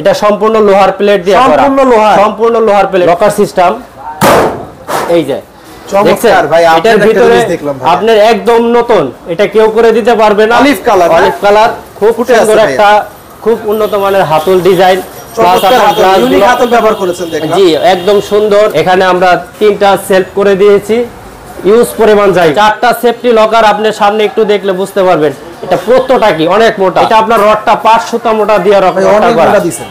এটা সম্পূর্ণ লোহার প্লেট দিয়ে করা, সম্পূর্ণ লোহার প্লেট, লকার সিস্টেম। এই যে চমৎকার ভাই, এটার ভিতরে আপনার একদম নতুন, এটা কেউ করে দিতে পারবে না। অলিভ কালার খুব সুন্দর একটা, খুব উন্নত মানের হাতল ডিজাইন, জি একদম সুন্দর। এখানে আমরা 3টা সেলফ করে দিয়েছি, ইউজ পরিমাণ জায়গা, 4টা সেফটি লকার। আপনার সামনে একটু দেখলে বুঝতে পারবেন এটা প্রত্যেকটা কি অনেক মোটা। এটা আপনার রডটা 5 সুতা মোটা দিয়ে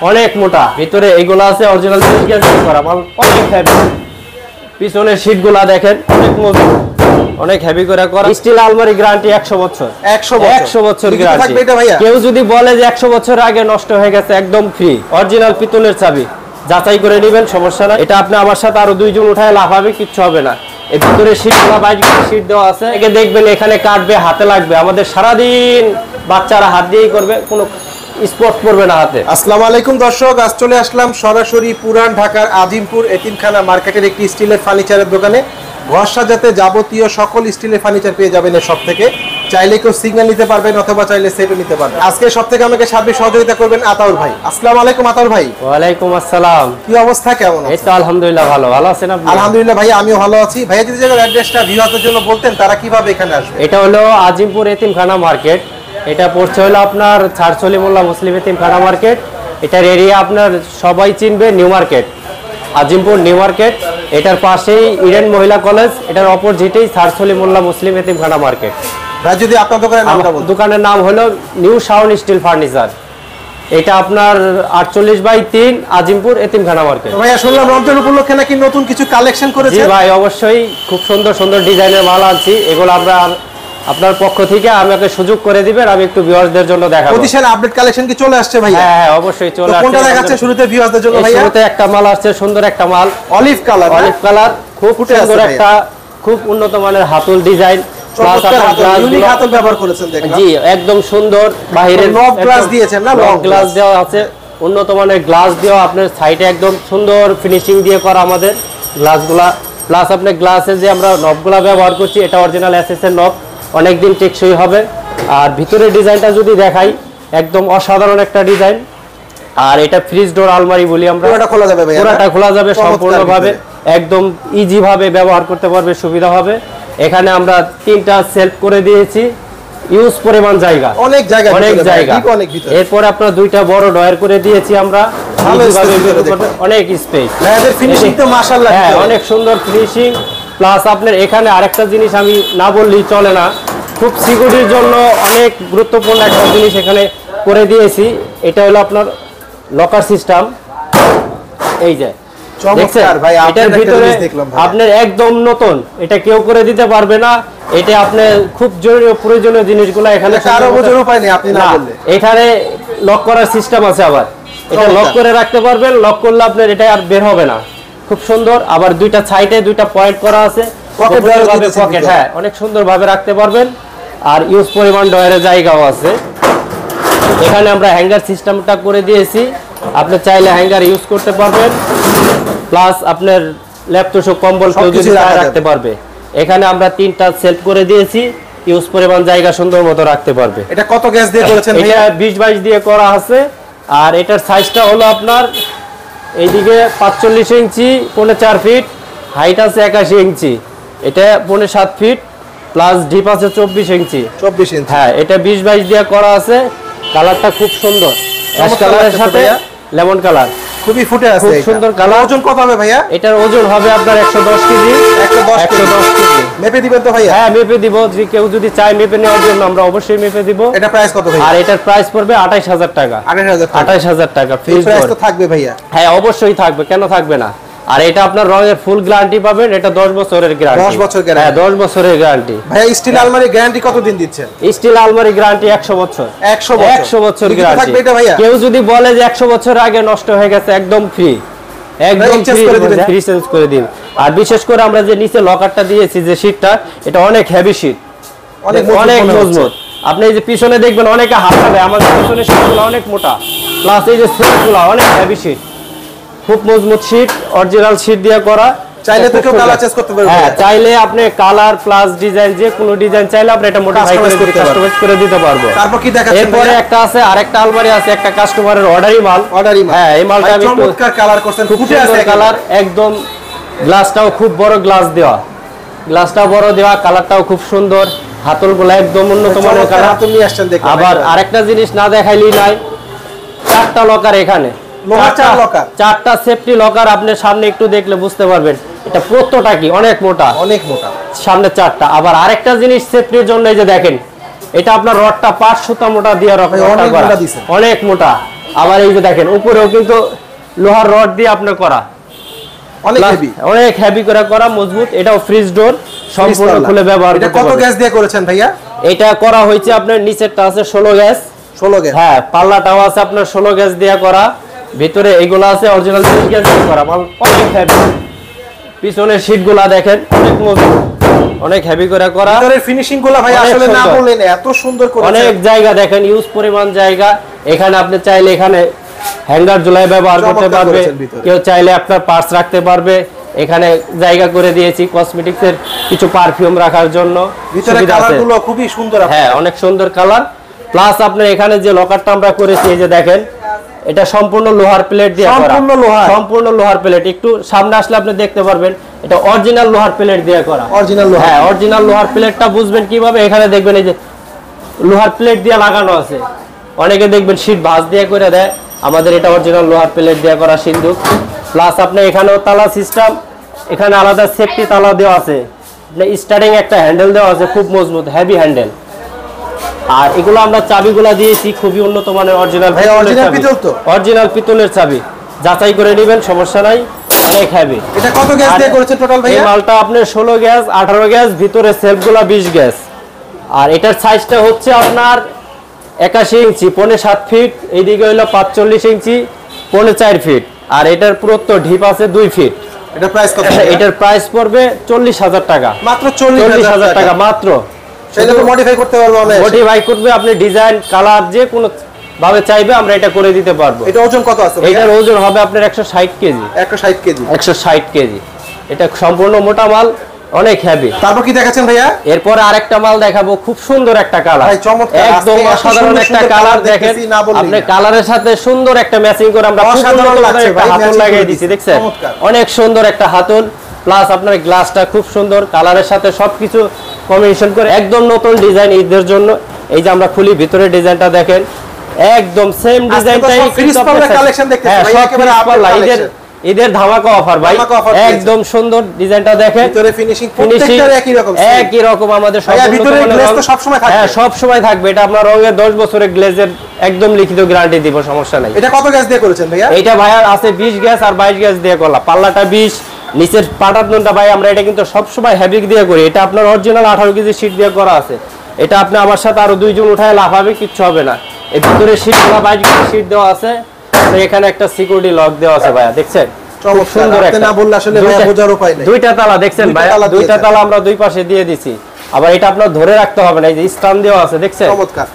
অনেক মোটা। ভিতরে এইগুলো আছে অরিজিনাল করা, অনেক হেভি। পিছনের শীটগুলা দেখেন অনেক মজবুত, অনেক হেভি করে করা। স্টিল আলমারি গ্যারান্টি 100 বছর, 100 বছর গ্যারান্টি। কেউ যদি বলে যে 100 বছর আগে নষ্ট হয়ে গেছে, একদম ফ্রি। অরিজিনাল পিতলের চাবি, যাচাই করে নেবেন, সমস্যা নাই। এটা আপনি আমার সাথে আরো 2 জন উঠায় লাফাবে, কিচ্ছু হবে না। এই ভিতরে শীটগুলা 22 শীট দেওয়া আছে। একে দেখবেন এখানে কাটবে, হাতে লাগবে। আমাদের সারাদিন বাচ্চারা হাত দিয়েই করবে, কোনো স্পট পড়বে না হাতে। আসসালামু আলাইকুম দর্শক, আজ চলে আসলাম সরাসরি পুরান ঢাকার আজিমপুর এতিমখানা মার্কেটের একটি স্টিলের ফার্নিচারের দোকানে। ঘর সাজাতে যাবতীয় সকল স্টিলের ফার্নিচার পেয়ে যাবেন এর সব থেকে। চাইলে কেউ সিগন্যাল নিতে পারবেন অথবা চাইলে সেটও নিতে পারবেন। আজকে সব থেকে আমাকে সার্বিক সহযোগিতা করবেন আতাউর ভাই। আসসালামু আলাইকুম আতাউর ভাই। ওয়ালাইকুম আসসালাম। কি অবস্থা, কেমন আছেন? এই তো আলহামদুলিল্লাহ ভালো। ভালো আছেন আপনি? আলহামদুলিল্লাহ ভাই, আমিও ভালো আছি। ভাইয়া যদি জায়গার অ্যাড্রেসটা ভিউয়ারদের জন্য বলতেন, তারা কিভাবে এখানে আসবে? এটা হলো আজিমপুর এতিমখানা মার্কেট। এটা পড়ছে হলো আপনার ছাড়ছলি মোল্লা মুসলিম এতিমখানা মার্কেট। এটার এরিয়া আপনার সবাই চিনবে, new market, Azimpur new market. এটার পাশেই ইডেন মহিলা কলেজ, এটার অপোজিটেই ছাড়ছলি মোল্লা মুসলিম এতিমখানা মার্কেট। ভাই যদি আপনার দোকানের নামটা বলতেন। দোকানের নাম হলো নিউ শাওন স্টিল ফার্নিচার। এটা আপনার 48/3 আজিমপুর এতিমখানা মার্কেট। ভাইয়া শুনলাম রমজান উপলক্ষে নাকি নতুন কিছু কালেকশন করেছেন? জি ভাই, অবশ্যই খুব সুন্দর সুন্দর ডিজাইনের মাল আনছি। এগুলো আমরা আপনার পক্ষ থেকে আমাকে সুযোগ করে দিবেন, আমি একটু ভিউয়ারদের জন্য দেখাবো। প্রতিদিন আপডেট কালেকশন কি চলে আসছে ভাই? হ্যাঁ অবশ্যই চলে আসছে। কোনটা দেখাচ্ছে শুরুতে ভিউয়ারদের জন্য ভাইয়া? শুরুতে একটা মাল আসছে, সুন্দর একটা মাল, অলিভ কালার। অলিভ কালার খুব সুন্দর একটা, খুব উন্নত মানের হাতল ডিজাইন, প্লাস আপনার ইউনিক হাতল ব্যবহার করেছেন দেখলাম। জি একদম সুন্দর। বাইরে লক গ্লাস দিয়েছেন না? লক গ্লাস দেওয়া আছে, উন্নত মানের গ্লাস দেওয়া। আপনার সাইডে একদম সুন্দর ফিনিশিং দিয়ে করা আমাদের গ্লাসগুলা। প্লাস আপনার গ্লাসে যে আমরা নবগুলা ব্যবহার করছি, এটা অরিজিনাল এসএস এর নব, অনেকদিন টেকসই হবে। আর ভিতরের ডিজাইনটা যদি দেখাই, একদম অসাধারণ একটা ডিজাইন। আর এটা ফ্রিজ ডোর আলমারি বলি আমরা। পুরোটা খোলা যাবে ভাই? পুরোটা খোলা যাবে সম্পূর্ণভাবে, একদম ইজি ভাবে ব্যবহার করতে পারবে, সুবিধা হবে। এখানে আমরা 3টা সেলফ করে দিয়েছি, ইউজ পরিমাণ জায়গা, অনেক জায়গা, অনেক জায়গা। এরপর আপনার 2টা বড় ডয়ার করে দিয়েছি আমরা, অনেক স্পেস। ফিনিশিং তো মাশাআল্লাহ, হ্যাঁ অনেক সুন্দর ফিনিশিং। প্লাস আপনার এখানে আরেকটা জিনিস আমি না বললেই চলে না, খুব সিকিউরিটির জন্য অনেক গুরুত্বপূর্ণ একটা জিনিস এখানে করে দিয়েছি। এটা হলো আপনার লকার সিস্টেম। এই যে চমৎকার ভাই, এটার ভিতরে আপনার একদম নতুন, এটা কেউ করে দিতে পারবে না। এটা আপনি খুব জরুরি প্রয়োজনীয় জিনিসগুলো এখানে কারো বোঝার উপায় নেই আপনি না বললে। এখানে লক করার সিস্টেম আছে, আবার এটা লক করে রাখতে পারবেন। লক করলে আপনার এটা আর বের হবে না, খুব সুন্দর। আবার 2টা সাইডে 2টা পয়েন্ট করা আছে, পকেট, হ্যাঁ অনেক সুন্দর ভাবে রাখতে পারবেন। আর ইউজ পরিমাণ ডয়ারের জায়গাও আছে। এখানে আমরা হ্যাঙ্গার সিস্টেমটা করে দিয়েছি, আপনি চাইলে হ্যাঙ্গার ইউজ করতে পারবেন। প্লাস আপনার ল্যাপটপ কম্বল কেউ যদি রাখতে পারবে। এখানে আমরা 3টা সেলফ করে দিয়েছি, ইউজ পরিমাণ জায়গা সুন্দর মতো রাখতে পারবে। এটা কত গ্যাস দিয়ে করেছেন ভাইয়া? এটা 20/22 দিয়ে করা আছে। আর এটার সাইজটা হলো আপনার এইদিকে 45 ইঞ্চি, 4.5 ফিট, হাইট আছে 81 ইঞ্চি, এটা 7.5 ফিট, প্লাস ডিপ আছে 24 ইঞ্চি। 24 ইঞ্চি, হ্যাঁ এটা 20/22 দিয়ে করা আছে। কালারটা খুব সুন্দর, অ্যাশ কালারের সাথে লেমন কালার, খুবই ফুটে আছে, খুব সুন্দর কালার। ওজন কত হবে ভাইয়া? এটার ওজন হবে আপনার 110 কেজি। 110 কেজি মেপে দিবেন তো ভাইয়া? হ্যাঁ মেপে দিব, যদি কেউ যদি চায় মেপে নেওয়ার জন্য আমরা অবশ্যই মেপে দিব। এটা প্রাইস কত ভাইয়া? আর এটার প্রাইস পড়বে 28000 টাকা। 28000 টাকা ফিক্স প্রাইস তো থাকবে ভাইয়া? হ্যাঁ অবশ্যই থাকবে, কেন থাকবে না। আর এটা আপনার রঙের ফুল গ্যারান্টি পাবেন, এটা 10 বছরের গ্যারান্টি। 10 বছর গ্যারান্টি? হ্যাঁ 10 বছরের গ্যারান্টি। ভাইয়া স্টিল আলমারি গ্যারান্টি কতদিন দিচ্ছেন? স্টিল আলমারি গ্যারান্টি 100 বছর। 100 বছর গ্যারান্টি। কেউ যদি বলে যে 100 বছর আগে নষ্ট হয়ে গেছে, একদম ফ্রি, একদম ফ্রি চেঞ্জ করে দিন। আর বিশেষ করে আমরা যে নিচে লকারটা দিয়েছি, যে শীটটা, এটা অনেক হেভি শীট, অনেক মজবুত। আপনি এই যে পিছনে দেখবেন অনেকে হাত পাবে, আমাদের পিছনে শীটগুলো অনেক মোটা, প্লাস এই যে সেটগুলো অনেক হেভি শীট, খুব মজবুত শীট, অরিজিনাল শীট দিয়ে করা। চাইলে তো কেউ কালার চেঞ্জ করতে পারবে। হ্যাঁ, চাইলে আপনি কালার প্লাস ডিজাইন যে কোনো ডিজাইন চাইলে আমরা এটা মডিফাই করে কাস্টমাইজ করে দিতে পারবো। তারপর কি দেখাচ্ছেন? এরপরে একটা আছে আরেকটা আলমারি আছে, একটা কাস্টমারের অর্ডারি মাল। হ্যাঁ, এই মালটা আমি একটু চমৎকার কালার করছেন, ফুটে আছে কালার একদম। গ্লাসটাও খুব বড় গ্লাস দেওয়া, গ্লাসটাও বড় দেওয়া, কালারটাও খুব সুন্দর, হাতলগুলো একদম উন্নত মানের কালার। হাতল নিয়ে আসছেন দেখুন। আবার আরেকটা জিনিস না দেখাইলেই নাই, চারটা লকার এখানে, চারটা সেফটি লকার। আপনি সামনে একটু দেখলে বুঝতে পারবেন এটা প্রত্যেকটা কি অনেক মোটা, অনেক মোটা, সামনে চারটা। আবার আরেকটা জিনিস সেফটির জন্য এই যে দেখেন, এটা আপনার রডটা 5 সুতা মোটা দিয়ে অনেক মোটা। আবার এই যে দেখেন উপরেও কিন্তু লোহার রড দিয়ে আপনার করা, অনেক হেভি করে করা, মজবুত। এটাও ফ্রিজ ডোর, সম্পূর্ণ খুলে ব্যবহার করতে পারবেন। কত গ্যাস দিয়ে করেছেন ভাইয়া? এটা করা হয়েছে আপনার নিচেরটা আছে 16 গ্যাস। 16 গ্যাস, হ্যাঁ, পাল্লাটাও আছে আপনার 16 গ্যাস দিয়ে করা। ভিতরে এগুলো আছে অরিজিনাল 20 গ্যাস দিয়ে করা, মাল অনেক হেভি। পিছনের শীটগুলা দেখেন অনেক মজবুত, অনেক হেভি করে করা। ভিতরের ফিনিশিং গুলো ভাই আসলে না বললেন এত সুন্দর করেছেন। অনেক জায়গা দেখেন, ইউজ পরিমাণ জায়গা। এখানে আপনি চাইলে এখানে হ্যাঙ্গার ঝুলাই ব্যবহার করতে পারবে, কেউ চাইলে আপনার পার্স রাখতে পারবে। এখানে জায়গা করে দিয়েছি কসমেটিক্স এর কিছু পারফিউম রাখার জন্য। ভিতরে কালারগুলো খুবই সুন্দর। হ্যাঁ, অনেক সুন্দর কালার। প্লাস আপনার এখানে যে লকারটা আমরা করেছি এই যে দেখেন, এটা সম্পূর্ণ লোহার প্লেট দিয়ে করা, সম্পূর্ণ লোহার প্লেট। একটু সামনে আসলে আপনি দেখতে পারবেন এটা অরিজিনাল লোহার প্লেট দিয়ে করা। অরিজিনাল লোহা? হ্যাঁ, অরিজিনাল লোহার প্লেটটা বুঝবেন কিভাবে, এখানে দেখবেন এই যে লোহার প্লেট দিয়ে লাগানো আছে। অনেকে দেখবেন শীট ভাঁজ দিয়ে করে দেয়, আমাদের এটা অরিজিনাল লোহার প্লেট দিয়ে করা সিন্দুক। প্লাস আপনি এখানেও তালা সিস্টেম, এখানে আলাদা সেফটি তালা দেওয়া আছে। স্টার্টিং একটা হ্যান্ডেল দেওয়া আছে, খুব মজবুত হেভি হ্যান্ডেল। আর এগুলো আমরা চাবিগুলা দিয়েছি খুবই উন্নত মানের, অরিজিনাল পিতল, তো অরিজিনাল পিতলের চাবি, যাচাই করে নেবেন, সমস্যা নাই, অনেক হেভি। এটা কত গ্যাস দিয়ে করেছেন টোটাল ভাই? এই মালটা আপনার 16 গ্যাস 18 গ্যাস, ভিতরে সেলফগুলা 20 গ্যাস। আর এটার সাইজটা হচ্ছে আপনার 81 ইঞ্চি, 7.5 ফিট, এইদিকে হলো 45 ইঞ্চি, 4.5 ফিট। আর এটার পুরুত্ব ঢিপ আছে 2 ফিট। এটা প্রাইস কত? এটার প্রাইস পড়বে 40,000 টাকা, মাত্র 40,000 টাকা মাত্র। সেটা তো মডিফাই করতে পারবো আমরা। মডিফাই করবে আপনি, ডিজাইন কালার যে কোনো ভাবে চাইবে আমরা এটা করে দিতে পারবো। এটা ওজন কত আছে? এটার ওজন হবে আপনার 160 কেজি। 160 কেজি? 160 কেজি। এটা সম্পূর্ণ মোটা মাল, অনেক হেভি। তারপর কি দেখাচ্ছেন ভাইয়া? এরপর আরেকটা মাল দেখাবো, খুব সুন্দর একটা কালার, একদম অসাধারণ একটা কালার। দেখেন আপনি কালারের সাথে সুন্দর একটা ম্যাচিং করে আমরা একটা হাতল লাগিয়ে দিয়েছি, দেখছেন অনেক সুন্দর একটা হাতল। প্লাস আপনার গ্লাসটা খুব সুন্দর, কালারের সাথে সবকিছু কম্বিনেশন করে একদম নতুন ডিজাইন ঈদের জন্য। এই যে আমরা খুলি, ভিতরে ডিজাইনটা দেখেন একদম সেম ডিজাইনটাই। হ্যাঁ, সব ফ্রিজ পাল্লা, ঈদের ধামাকা অফার ভাই, একদম সুন্দর ডিজাইনটা দেখেন। ভিতরে ফিনিশিং প্রত্যেকটার একই রকম আমাদের সব সময় থাকবে। এটা আপনার রঙের 10 বছরের গ্লেজের একদম লিখিত গ্যারান্টি দিব, সমস্যা নাই। এটা কত গ্যাস দিয়ে করেছেন ভাইয়া? এটা ভাইয়া আছে 20 গ্যাস আর 22 গ্যাস দিয়ে করলা, পাল্লাটা 20, নিচের পাটাতনটা ভাই আমরা এটা কিন্তু সব সময় হেভি দিয়ে করি। এটা আপনার অরিজিনাল 18 কেজি শীট দিয়ে করা আছে। এটা আপনি আমার সাথে আরো 2 জন উঠায় লাফাবে, কিচ্ছু হবে না। এই ভিতরে শীটগুলো 22 কেজি শীট দেওয়া আছে। এখানে একটা সিকিউরিটি লক দেওয়া আছে ভাইয়া, দেখছেন সুন্দর একটা, না বললে আসলে ভাইয়া বোঝার উপায় নেই। দুইটা তালা দেখছেন ভাইয়া, দুইটা তালা আমরা দুই পাশে দিয়ে দিছি। আবার এটা আপনার ধরে রাখতে হবে না, এই যে স্ট্যান্ড দেওয়া আছে, দেখছেন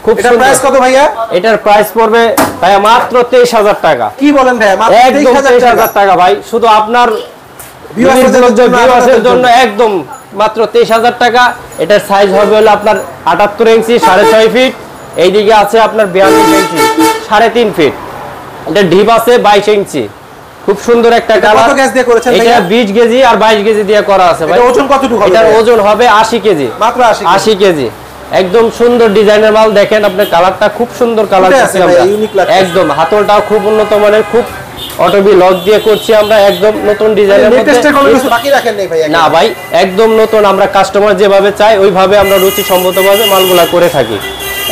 খুব সুন্দর। এটার প্রাইস কত ভাইয়া? এটার প্রাইস পড়বে ভাইয়া মাত্র 23,000 টাকা। কি বলেন ভাইয়া? মাত্র 23,000 টাকা ভাই, শুধু আপনার ভিউয়ার্সের জন্য একদম মাত্র 23,000 টাকা। এটার সাইজ হবে হলো আপনার 78 ইঞ্চি 6.5 ফিট, এইদিকে আছে আপনার 42 ইঞ্চি 3.5 ফিট। এটা ডিপ আছে 22 ইঞ্চি, খুব সুন্দর একটা কালার। কত গ্যাস দিয়ে করেছেন ভাই? এটা 20 কেজি আর 22 কেজি দিয়ে করা আছে ভাই। এটা ওজন কতটুকু হবে? এটার ওজন হবে 80 কেজি, মাত্র 80 কেজি। একদম সুন্দর ডিজাইনের মাল, দেখেন আপনার কালারটা খুব সুন্দর কালার করছি আমরা, একদম হাতলটাও খুব উন্নত মানের, খুব অটোবি লক দিয়ে করছি আমরা, একদম নতুন ডিজাইনের মধ্যে। বাকি রাখেন নাই ভাই? না ভাই, একদম নতুন। আমরা কাস্টমার যেভাবে চাই ওইভাবে আমরা রুচি সম্মতভাবে মালগুলা করে থাকি,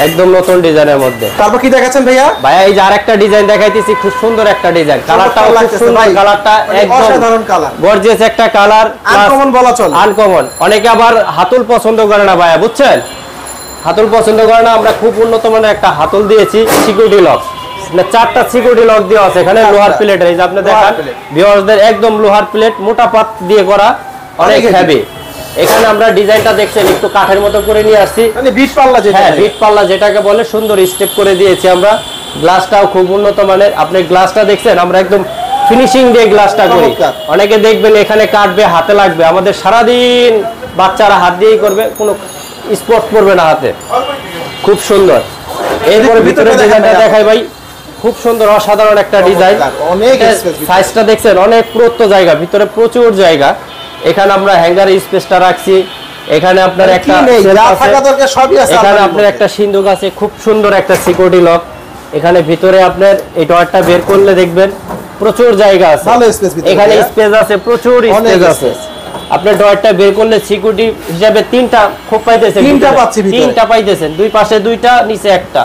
একদম নতুন ডিজাইনের মধ্যে। তারপর কি দেখাচ্ছেন ভাইয়া? ভাইয়া এই যে আরেকটা ডিজাইন দেখাইতেছি, খুব সুন্দর একটা ডিজাইন, কালারটাও খুব সুন্দর, কালারটা একদম অসাধারণ কালার, গর্জিয়াস একটা কালার, আনকমন বলা চলে। আনকমন। অনেকে আবার হাতল পছন্দ করে না ভাইয়া, বুঝছেন, হাতল পছন্দ করে না, আমরা খুব উন্নত মানের একটা হাতল দিয়েছি, সিকিউরিটি লক। 4টা সিকিউরিটি লক দেওয়া আছে এখানে, লোহার প্লেট। এই যে আপনি দেখেন ভিউয়ারদের, একদম লোহার প্লেট, মোটা পাত দিয়ে করা, অনেক হেভি। এখানে আমরা ডিজাইনটা দেখছেন একটু কাঠের মতো করে নিয়ে আসছি, মানে বিট পাল্লা যেটা। হ্যাঁ, বিট পাল্লা যেটাকে বলে, সুন্দর স্টেপ করে দিয়েছি আমরা। গ্লাসটাও খুব উন্নত মানের, আপনি গ্লাসটা দেখছেন আমরা একদম ফিনিশিং দিয়ে গ্লাসটা করি। অনেকে দেখবেন এখানে কাটবে, হাতে লাগবে, আমাদের সারাদিন বাচ্চারা হাত দিয়েই করবে, কোনো স্পট পড়বে না হাতে, খুব সুন্দর। এরপরে ভিতরে ডিজাইনটা দেখাই ভাই, খুব সুন্দর অসাধারণ একটা ডিজাইন। সাইজটা দেখছেন, অনেক পুরুত্ব জায়গা, ভিতরে প্রচুর জায়গা। এখানে আমরা হ্যাঙ্গার স্পেসটা রাখছি, এখানে আপনার একটা এখানে আপনার একটা সিন্ধুক আছে, খুব সুন্দর একটা সিকিউরিটি লক। এখানে ভিতরে আপনার এই ডয়ারটা বের করলে দেখবেন প্রচুর জায়গা আছে, এখানে স্পেস আছে, প্রচুর স্পেস আছে। আপনার ডয়ারটা বের করলে সিকিউরিটি হিসাবে তিনটা খোপ পাইতেছেন, তিনটা পাইতেছেন, দুই পাশে দুইটা, নিচে একটা।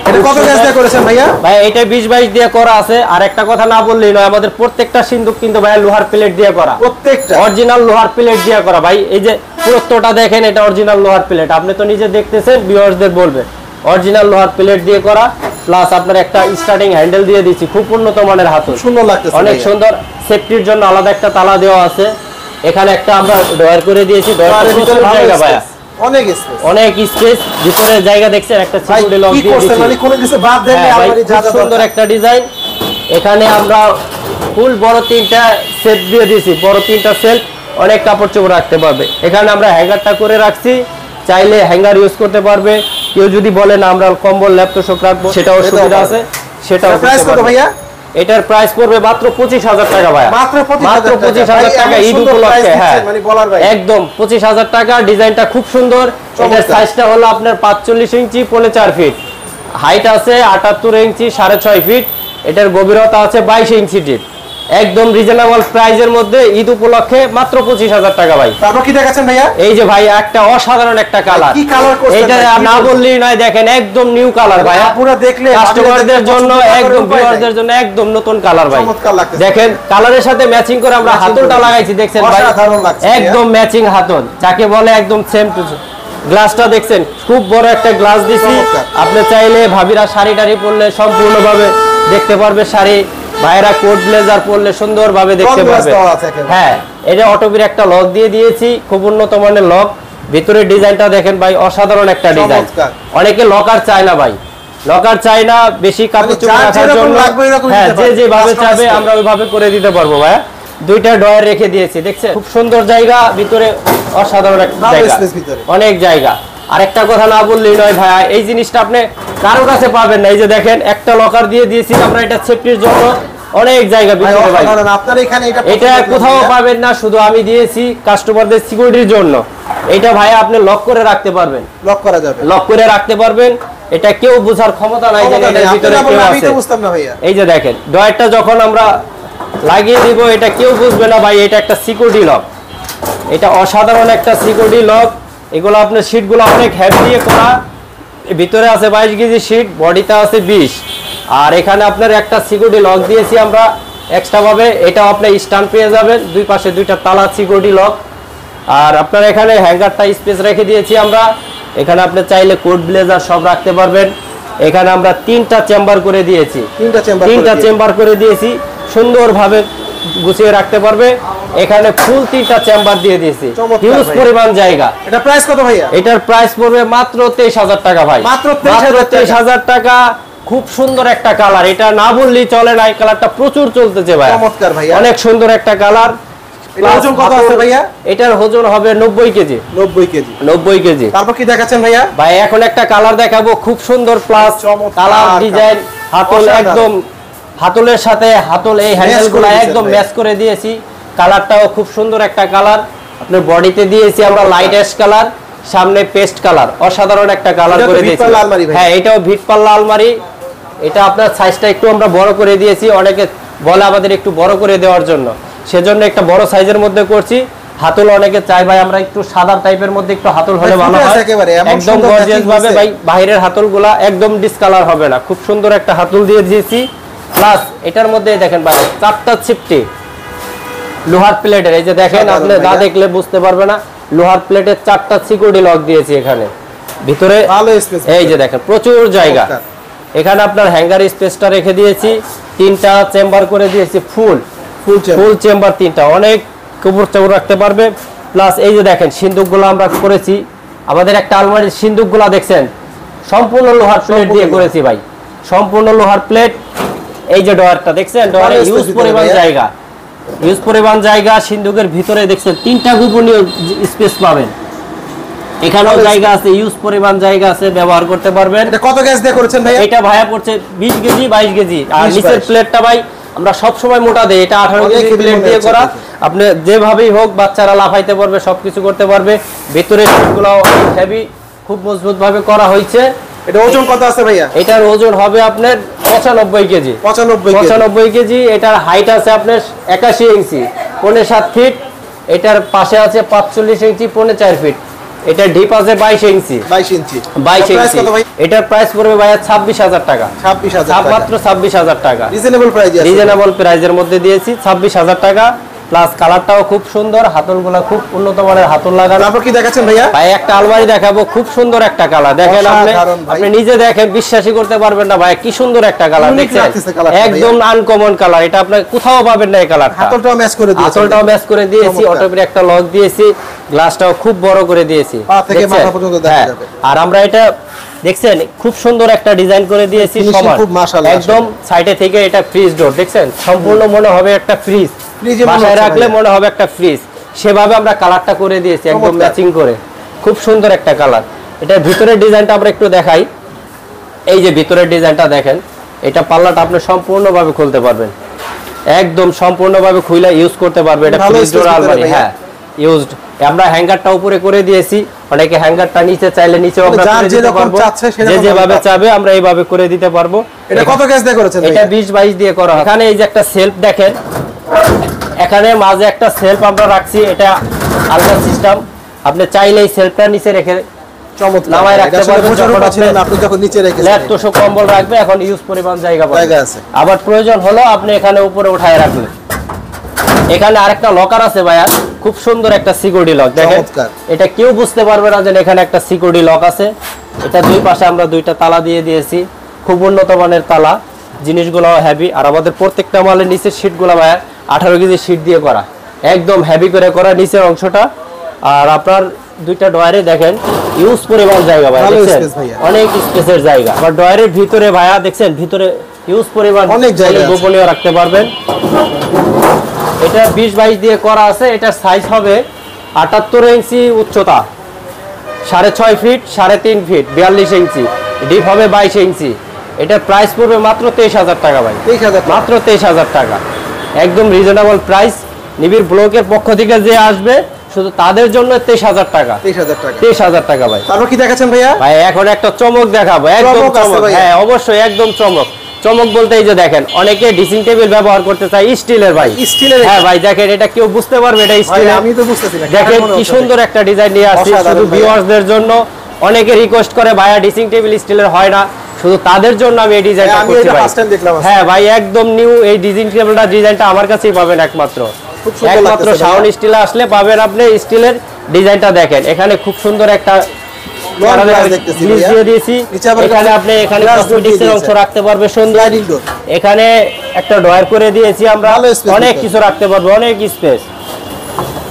এটা কত গ্যাস দিয়ে করেছেন ভাইয়া? ভাই এটা 20-22 দিয়ে করা আছে। আর একটা কথা না বললেই নয়, আমাদের প্রত্যেকটা সিন্ধুক কিন্তু ভাই লোহার প্লেট দিয়ে করা, প্রত্যেকটা অরিজিনাল লোহার প্লেট দিয়ে করা ভাই। এই যে পুরোটা দেখেন, এটা অরিজিনাল লোহার প্লেট, আপনি তো নিজে দেখতেছেন, ভিউয়ার্সদের বলবেন অরিজিনাল লোহার প্লেট দিয়ে করা। প্লাস আপনার একটা স্টার্টিং হ্যান্ডেল দিয়ে দিচ্ছি, খুব উন্নত মানের হাতল, সুন্দর লাগতেছে, অনেক সুন্দর। সেফটির জন্য আলাদা একটা তালা দেওয়া আছে। এখানে একটা আমরা ডয়ার করে দিয়েছি, ডয়ারের ভিতরে জায়গা ভাই অনেক স্পেস, অনেক স্পেস, ভিতরে জায়গা দেখছেন, একটা সিকিউরিটি লক দিয়ে দিয়েছি, মানে কোনো কিছু বাদ দেননি, আলমারি যা যা সুন্দর একটা ডিজাইন। এখানে আমরা ফুল বড় তিনটা সেট দিয়ে দিয়েছি, বড় তিনটা সেট, অনেক কাপড় চোপড় রাখতে পারবে। এখানে আমরা হ্যাঙ্গারটা করে রাখছি, চাইলে হ্যাঙ্গার ইউজ করতে পারবে। কেউ যদি বলেন আমরা কম্বল ল্যাপ তোষক রাখবো, সেটাও সুবিধা আছে, সেটাও প্রাইস কত ভাইয়া? এটার প্রাইস পড়বে মাত্র 25,000 টাকা ভাই, মাত্র 25,000 টাকা ঈদ উপলক্ষে। হ্যাঁ একদম 25,000 টাকা। ডিজাইনটা খুব সুন্দর। এটার সাইজটা হলো আপনার 45 ইঞ্চি 4.5 ফিট, হাইট আছে 78 ইঞ্চি 6.5 ফিট, এটার গভীরতা আছে 22 ইঞ্চি ডিপ। একদম রিজনেবল প্রাইজের মধ্যে ঈদ উপলক্ষে মাত্র 25,000 টাকা ভাই। তারপর কি দেখাচ্ছেন ভাইয়া? এই যে ভাই একটা অসাধারণ একটা কালার, কি কালার করছেন এটা না বললেই নয়, দেখেন একদম নিউ কালার ভাই, পুরো দেখলে কাস্টমারদের জন্য একদম ভিউয়ারদের জন্য একদম নতুন কালার ভাই। দেখেন কালারের সাথে ম্যাচিং করে আমরা হাতলটা লাগাইছি, দেখছেন ভাই একদম ম্যাচিং হাতল, যাকে বলে একদম সেম টু সেম। গ্লাসটা দেখছেন, খুব বড় একটা গ্লাস দিছি, আপনি চাইলে ভাবিরা শাড়ি টাড়ি পরলে সম্পূর্ণভাবে দেখতে পারবে, শাড়ি ভাইরা কোট ব্লেজার পরলে সুন্দরভাবে দেখতে পারবে। হ্যাঁ এটা অটোবির একটা লক দিয়ে দিয়েছি, খুব উন্নত মানের লক। ভিতরে ডিজাইনটা দেখেন ভাই, অসাধারণ একটা ডিজাইন। অনেকে লকার চায় না ভাই, লকার চায় না বেশি কাপড় চোপড় রাখার জন্য, হ্যাঁ যে যেভাবে চাবে আমরা ওইভাবে করে দিতে পারবো ভাই। দুইটা ডয়ার রেখে দিয়েছি, দেখছেন খুব সুন্দর জায়গা, ভিতরে অসাধারণ একটা জায়গা, অনেক জায়গা। আরেকটা কথা না বললেই নয় ভাই, এই জিনিসটা আপনি কারো কাছে পাবেন না। এই যে দেখেন একটা লকার দিয়ে দিয়েছি আমরা, এটা সেফটির জন্য, অনেক জায়গা ভিতরে ভাই, আপনার এখানে এটা কোথাও পাবেন না, শুধু আমি দিয়েছি কাস্টমারদের সিকিউরিটির জন্য। এটা ভাই আপনি লক করে রাখতে পারবেন, লক করা যাবে, লক করে রাখতে পারবেন, এটা কেউ বোঝার ক্ষমতা নাই যে এটার ভিতরে কেউ আছে। আমি তো বুঝতাম না ভাইয়া। এই যে দেখেন ডয়ারটা যখন আমরা লাগিয়ে দিব, এটা কেউ বুঝবে না ভাই, এটা একটা সিকিউরিটি লক, এটা অসাধারণ একটা সিকিউরিটি লক। এগুলো আপনার শীটগুলো অনেক হেভি দিয়ে করা, ভিতরে আছে 22 কেজি শীট, বডিতে আছে 20। আর এখানে আপনার একটা সিকিউরিটি লক দিয়েছি আমরা এক্সট্রা ভাবে, এটা আপনি স্ট্যান্ড পেয়ে যাবেন, দুই পাশে দুইটা তালা সিকিউরিটি লক। আর আপনার এখানে হ্যাঙ্গারটা স্পেস রেখে দিয়েছি আমরা, এখানে আপনি চাইলে কোট ব্লেজার সব রাখতে পারবেন। এখানে আমরা তিনটা চেম্বার করে দিয়েছি, তিনটা চেম্বার করে দিয়েছি, সুন্দরভাবে গুছিয়ে রাখতে পারবে। এখানে ফুল তিনটা চেম্বার দিয়ে দিয়েছি, হিউজ পরিমাণ জায়গা। এটা প্রাইস কত ভাইয়া? এটার প্রাইস পড়বে মাত্র 23,000 টাকা ভাই, মাত্র 23,000 টাকা। খুব সুন্দর একটা কালার, এটা না বললেই চলে না, এই কালারটা প্রচুর চলতেছে ভাই, চমৎকার ভাইয়া, অনেক সুন্দর একটা কালার। ওজন কত আছে ভাইয়া? এটার ওজন হবে 90 কেজি, 90 কেজি, 90 কেজি। তারপর কি দেখাচ্ছেন ভাইয়া? ভাই এখন একটা কালার দেখাবো, খুব সুন্দর প্লাস কালার ডিজাইন, হাতল একদম হাতলের সাথে হাতল এই হ্যান্ডেলগুলো একদম ম্যাচ করে দিয়েছি। কালারটাও খুব সুন্দর একটা কালার, আপনার বডিতে দিয়েছি আমরা লাইট অ্যাশ কালার, সামনে পেস্ট কালার, অসাধারণ একটা কালার করে দিয়েছি। হ্যাঁ এটাও ভিট পাল্লা আলমারি। এটা আপনার সাইজটা একটু আমরা বড় করে দিয়েছি, অনেকে বলে আমাদের একটু বড় করে দেওয়ার জন্য, সেজন্য একটা বড় সাইজের মধ্যে করছি। হাতল অনেকে চাই ভাই আমরা একটু সাদা টাইপের মধ্যে একটু হাতল হলে ভালো হয়, একদম গর্জিয়াস ভাবে ভাই, বাইরের হাতলগুলা একদম ডিসকালার হবে না, খুব সুন্দর একটা হাতল দিয়ে দিয়েছি। প্লাস এটার মধ্যে দেখেন ভাই চারটা চিপটি লোহার প্লেটের, এই যে দেখেন আপনি না দেখলে বুঝতে পারবে না, লোহার প্লেটের চারটা সিকিউরিটি লক দিয়েছি এখানে ভিতরে, এই যে দেখেন প্রচুর জায়গা। এখানে আপনার হ্যাঙ্গার স্পেসটা রেখে দিয়েছি, তিনটা চেম্বার করে দিয়েছি, ফুল চেম্বার তিনটা, অনেক কাপড় চাপড় রাখতে পারবে। প্লাস এই যে দেখেন সিন্দুকগুলো আমরা করেছি, আমাদের একটা আলমারির সিন্দুকগুলো দেখছেন সম্পূর্ণ লোহার প্লেট দিয়ে করেছি ভাই, সম্পূর্ণ লোহার প্লেট। এই যে ডয়ারটা দেখছেন, ডয়ারে অনেক ইউজ space পরিমাণ ভিতরে, জায়গা, ইউজ পরিমাণ জায়গা। সিন্ধুকের ভিতরে দেখছেন 3টা গোপনীয় স্পেস পাবেন। এখানেও জায়গা আছে, ইউজ পরিমাণ জায়গা আছে, ব্যবহার করতে পারবেন। এটা কত গ্যাস দিয়ে করেছেন ভাই? এটা ভাইয়া পড়ছে 20 কেজি 22 কেজি। আর 20, নিচের 22 প্লেটটা ভাই আমরা সব সময় মোটা দেই, এটা 18 অনেক কেজি heavy প্লেট মনে দিয়ে হচ্ছে করা। দেখে। আপনি যেভাবেই হোক বাচ্চারা লাফাইতে পারবে, সবকিছু করতে পারবে। ভিতরে সিটগুলো হেভি, খুব মজবুত ভাবে করা হয়েছে। এটা ওজন কত আছে ভাইয়া? এটার ওজন হবে আপনার 95 কেজি। 95 কেজি। এটার হাইট আছে আপনার 81 ইঞ্চি 7.5 ফিট। এটার পাশে আছে 45 ইঞ্চি 4.5 ফিট। এটা ডিপ আছে 22 ইঞ্চি। 22 ইঞ্চি। 22 ইঞ্চি। এটার প্রাইস পড়বে ভাইয়া 26,000 টাকা। 26,000 মাত্র 26,000 টাকা। রিজনেবল প্রাইস আছে। রিজনেবল প্রাইজের মধ্যে দিয়েছি 26,000 টাকা। প্লাস কালারটাও খুব সুন্দর, হাতলগুলো খুব উন্নত মানের হাতল লাগানো। তারপর কি দেখাচ্ছেন ভাইয়া? ভাই একটা আলমারি দেখাবো, খুব সুন্দর একটা কালার। দেখেন অসাধারণ ভাই। আপনি নিজে দেখেন, বিশ্বাসই করতে পারবেন না ভাই, কি সুন্দর একটা কালার। Unique দেখছেন লাগতেছে কালারটা একদম আনকমন কালার। এটা আপনি কোথাও পাবেন না এই কালারটা। হাতলটাও ম্যাচ করে দিয়েছেন। হাতলটাও ম্যাচ করে দিয়েছি, চমৎকার। অটোমেটিক একটা লক দিয়েছি, গ্লাসটাও খুব বড় করে দিয়েছি। পা থেকে দেখছেন? মাথা পর্যন্ত দেখা হ্যাঁ। যাবে। আর আমরা এটা দেখছেন খুব সুন্দর একটা ডিজাইন করে দিয়েছি Finishing সমান। খুব মাশাআল্লাহ একদম সাইডে থেকে এটা ফ্রিজ ডোর দেখছেন, সম্পূর্ণ মনে হবে একটা ফ্রিজ। ফ্রিজে মনে বাসায় হচ্ছে রাখলে ভাইয়া। মনে হবে একটা ফ্রিজ। সেভাবে আমরা কালারটা করে দিয়েছি, একদম চমৎকার। ম্যাচিং করে। খুব সুন্দর একটা কালার। এটার ভিতরের ডিজাইনটা আমরা একটু দেখাই। এই যে ভিতরের ডিজাইনটা দেখেন, এটা পাল্লাটা আপনি সম্পূর্ণভাবে খুলতে পারবেন, একদম সম্পূর্ণভাবে খুলে ইউজ করতে পারবে। এটা ভালো ফ্রিজ space ডোর ভিতরে আলমারি। ভাইয়া। হ্যাঁ, ইউজড। আমরা হ্যাঙ্গারটা উপরে করে দিয়েছি, অনেকে হ্যাঙ্গারটা নিচে চাইলে নিচেও আমরা যার করে দিতে যেরকম পারবো, চাচ্ছে সেরকম যে যেভাবে আমরা চাবে আমরা এইভাবে করে দিতে পারবো। এটা কত গ্যাস দিয়ে করেছেন এটা ভাইয়া? 20-22 দিয়ে করা হয়। এখানে এই যে একটা সেলফ দেখেন, এখানে মাঝে একটা সেলফ আমরা রাখছি, এটা আলগা সিস্টেম। আপনি চাইলে এই সেলফটা নিচে রেখে চমৎকার। নামায় রাখতে এটা আসলে পারবেন, বোঝার যখন উপায় ছিল আপনি না, আপনি যখন নিচে রেখেছেন। লেট তোষক কম্বল রাখবে, এখন ইউজ পরিমাণ জায়গা জায়গা পাবে। আছে। আবার প্রয়োজন হলো আপনি এখানে উপরে উঠায় রাখলেন। এখানে আরেকটা লকার আছে ভাইয়া, খুব সুন্দর একটা সিকিউরিটি লক। দেখেন চমৎকার। এটা কেউ বুঝতে পারবে না যে এখানে একটা সিকিউরিটি লক আছে। এটা দুই পাশে আমরা দুইটা তালা দিয়ে দিয়েছি, খুব উন্নত মানের তালা। জিনিসগুলো হেভি। আর আমাদের প্রত্যেকটা মালের নিচের শীটগুলো ভাইয়া 18 কেজি শীট দিয়ে করা, একদম হেভি করে করা নিচের অংশটা। আর আপনার দুইটা ডয়ারে দেখেন ইউজ পরিমাণ জায়গা ভাইয়া, ভালো দেখছেন space ভাইয়া। অনেক স্পেসের জায়গা। আবার ডয়ারের ভিতরে ভাইয়া দেখছেন, ভিতরে ইউজ পরিমাণ অনেক জায়গা আছে। গোপনীয় রাখতে পারবেন। এটা 20-22 দিয়ে করা আছে। এটার সাইজ হবে 78 ইঞ্চি উচ্চতা, 6.5 ফিট, 3.5 ফিট, 42 ইঞ্চি। ডিপ হবে 22 ইঞ্চি। এটার প্রাইস পড়বে মাত্র 23,000 টাকা ভাই। 23,000 মাত্র 23,000 টাকা, একদম রিজনেবল প্রাইস। নিবিড় ব্লকের পক্ষ থেকে যে আসবে শুধু তাদের জন্য 23,000 টাকা। 23,000 টাকা। 23,000 টাকা ভাই। তারপর কি দেখাচ্ছেন ভাইয়া? ভাই এখন একটা চমক দেখাবো, একদম চমক আছে চমক। ভাইয়া। হ্যাঁ অবশ্যই, একদম চমক। চমক বলতে এই যে দেখেন, অনেকে ড্রেসিং টেবিল ব্যবহার করতে চায় স্টিলের ভাই। স্টিলের? হ্যাঁ ভাই দেখেন, এটা কেউ বুঝতে পারবে এটা ভাই স্টিলের। আমি তো বুঝতেছি না। দেখেন কেমন মনে কি হচ্ছে সুন্দর একটা ডিজাইন নিয়ে আসছি অসাধারণ শুধু ভাইয়া। ভিউয়ার্সদের জন্য। অনেকে রিকোয়েস্ট করে ভাইয়া ড্রেসিং টেবিল স্টিলের হয় না, শুধু তাদের জন্য আমি এই ডিজাইনটা হ্যাঁ, আমি করছি এটা ভাই। first time দেখলাম আজকে। হ্যাঁ ভাই, একদম নিউ এই ড্রেসিং টেবিলটা ডিজাইনটা আমার কাছেই পাবেন একমাত্র। খুব সুন্দর একমাত্র লাগতেছে শাওন ভাইয়া। স্টিলে আসলে পাবেন আপনি স্টিলের ডিজাইনটা। দেখেন এখানে খুব সুন্দর একটা Long glass দেখতেছি গ্লিস ভাইয়া। দিয়ে দিয়েছি। নিচে আবার এখানে আপনি এখানে glass door দিয়ে কসমেটিক্সের অংশ দিয়েছে। রাখতে পারবে সুন্দর। Sliding door। এখানে একটা ড্রয়ার করে দিয়েছি আমরা, ভালো space অনেক ভিতরে। কিছু রাখতে পারবো, অনেক স্পেস।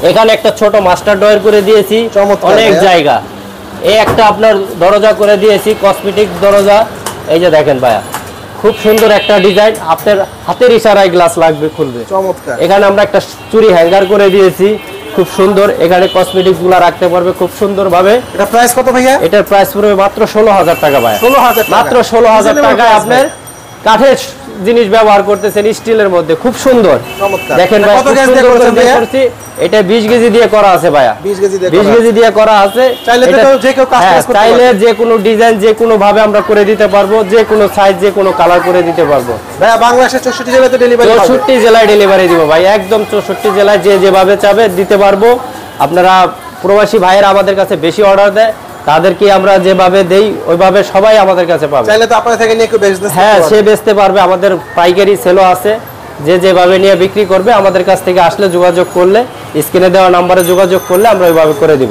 এখানে একটা ছোট মাস্টার ড্রয়ার করে দিয়েছি, চমৎকার অনেক ভাইয়া। জায়গা। এই একটা আপনার দরজা করে দিয়েছি, কসমেটিক দরজা। এই যে দেখেন ভাইয়া, খুব সুন্দর একটা ডিজাইন। আপনার হাতের ইশারায় গ্লাস লাগবে, খুলবে। চমৎকার। এখানে আমরা একটা চুরি হ্যাঙ্গার করে দিয়েছি, খুব সুন্দর। এখানে কসমেটিক্স গুলা রাখতে পারবে খুব সুন্দর ভাবে। এটা প্রাইস কত ভাইয়া? এটার প্রাইস পড়বে মাত্র 16,000 টাকা ভাই। 16,000 টাকা। মাত্র 16,000 Reasonable টাকায় price আপনার কাঠের জিনিস ব্যবহার করতেছেন স্টিলের মধ্যে, খুব সুন্দর। চমৎকার। দেখেন এটা ভাই, কত খুব গ্যাস দিয়ে সুন্দর করে করেছেন দিয়ে ভাইয়া? করছি। এটা 20 কেজি দিয়ে করা আছে ভাইয়া, 20 কেজি দিয়ে 20 করা কেজি দিয়ে করা আছে। চাইলে তো এটা- যে কেউ customize হ্যাঁ, করতে চাইলে পারবে। যে কোনো ডিজাইন, যে কোনো ভাবে আমরা করে দিতে পারবো, যে কোনো সাইজ, যে কোনো কালার করে দিতে পারবো। ভাইয়া বাংলাদেশের 64 জেলাতে ডেলিভারি হবে। 64 জেলায় ডেলিভারি দিব ভাই, একদম 64 জেলায় যে যেভাবে চাবে দিতে পারবো। আপনারা প্রবাসী ভাইয়েরা আমাদের কাছে বেশি অর্ডার দেয়, তাদেরকে আমরা যেভাবে দেই ওইভাবে সবাই আমাদের কাছে পাবে। চাইলে তো আপনাদের থেকে নিয়ে কেউ বিজনেস হ্যাঁ, সে বেচতে পারবে। আমাদের পাইকারি সেলও আছে, যে যেভাবে নিয়ে বিক্রি করবে আমাদের কাছ থেকে আসলে যোগাযোগ করলে, স্ক্রিনে দেওয়া নাম্বারে যোগাযোগ করলে আমরা ওইভাবে করে দিব।